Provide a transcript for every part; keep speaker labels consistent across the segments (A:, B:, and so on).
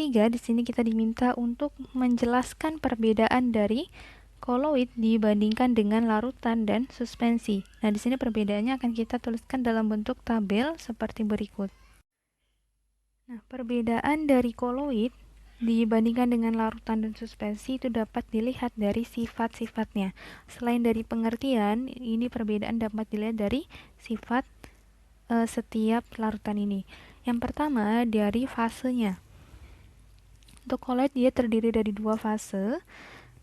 A: ketiga, di sini kita diminta untuk menjelaskan perbedaan dari koloid dibandingkan dengan larutan dan suspensi. Nah, di sini perbedaannya akan kita tuliskan dalam bentuk tabel seperti berikut. Nah, perbedaan dari koloid dibandingkan dengan larutan dan suspensi itu dapat dilihat dari sifat-sifatnya. Selain dari pengertian, ini perbedaan dapat dilihat dari sifat setiap larutan ini. Yang pertama, dari fasenya. Untuk koloid dia terdiri dari 2 fase.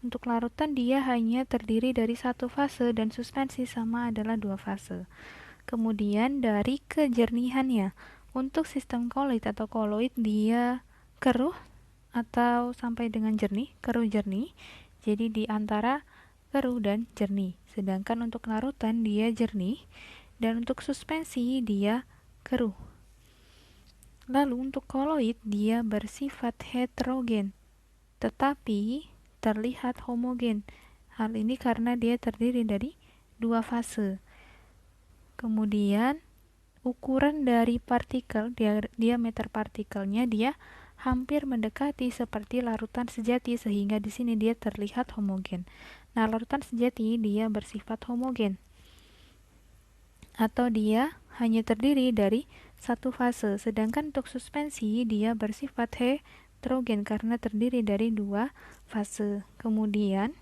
A: Untuk larutan dia hanya terdiri dari 1 fase dan suspensi sama adalah 2 fase. Kemudian dari kejernihannya. Untuk sistem koloid atau koloid dia keruh atau sampai dengan jernih, keruh jernih. Jadi di antara keruh dan jernih. Sedangkan untuk larutan dia jernih dan untuk suspensi dia keruh. Lalu untuk koloid dia bersifat heterogen, tetapi terlihat homogen. Hal ini karena dia terdiri dari 2 fase. Kemudian ukuran dari partikel, diameter partikelnya dia hampir mendekati seperti larutan sejati sehingga di sini dia terlihat homogen. Nah, larutan sejati dia bersifat homogen atau dia hanya terdiri dari 1 fase, sedangkan untuk suspensi dia bersifat heterogen karena terdiri dari 2 fase. Kemudian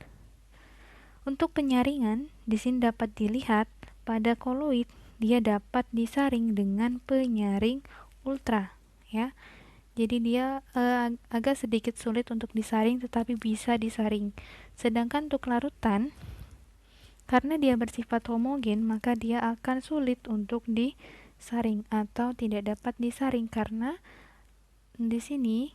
A: untuk penyaringan di sini dapat dilihat pada koloid dia dapat disaring dengan penyaring ultra, ya. Jadi dia agak sedikit sulit untuk disaring tetapi bisa disaring. Sedangkan untuk larutan karena dia bersifat homogen, maka dia akan sulit untuk disaring atau tidak dapat disaring karena di sini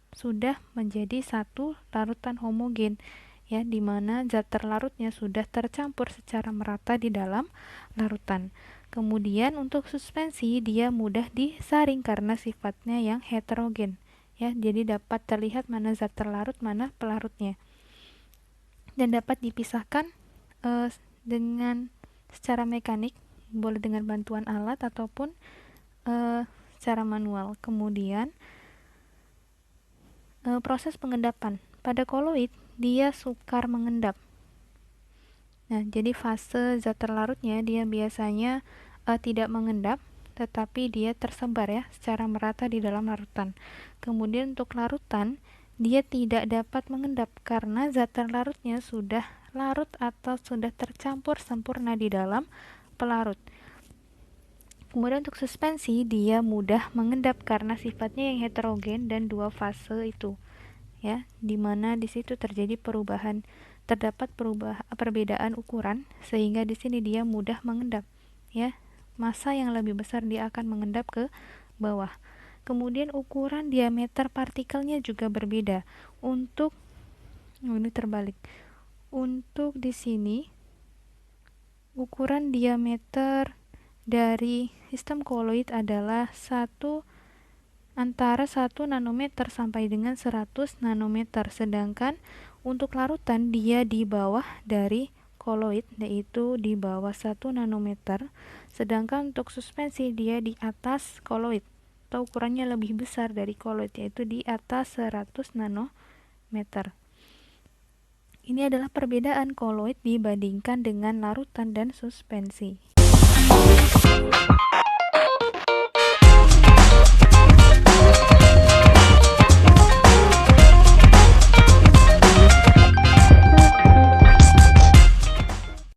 A: sudah menjadi satu larutan homogen, ya, di mana zat terlarutnya sudah tercampur secara merata di dalam larutan. Kemudian untuk suspensi dia mudah disaring karena sifatnya yang heterogen, ya. Jadi dapat terlihat mana zat terlarut, mana pelarutnya. Dan dapat dipisahkan dengan secara mekanik, boleh dengan bantuan alat ataupun secara manual. Kemudian proses pengendapan pada koloid dia sukar mengendap. Nah, jadi fase zat terlarutnya dia biasanya tidak mengendap, tetapi dia tersebar, ya, secara merata di dalam larutan. Kemudian untuk larutan dia tidak dapat mengendap karena zat terlarutnya sudah larut atau sudah tercampur sempurna di dalam pelarut. Kemudian untuk suspensi dia mudah mengendap karena sifatnya yang heterogen dan 2 fase itu, ya, dimana di situ terjadi terdapat perbedaan ukuran sehingga di sini dia mudah mengendap, ya. Massa yang lebih besar dia akan mengendap ke bawah. Kemudian ukuran diameter partikelnya juga berbeda. Ini terbalik. Untuk di sini ukuran diameter dari sistem koloid adalah antara 1 nanometer sampai dengan 100 nanometer, sedangkan untuk larutan dia di bawah dari koloid, yaitu di bawah 1 nanometer, sedangkan untuk suspensi dia di atas koloid atau ukurannya lebih besar dari koloid, yaitu di atas 100 nanometer. Ini adalah perbedaan koloid dibandingkan dengan larutan dan suspensi.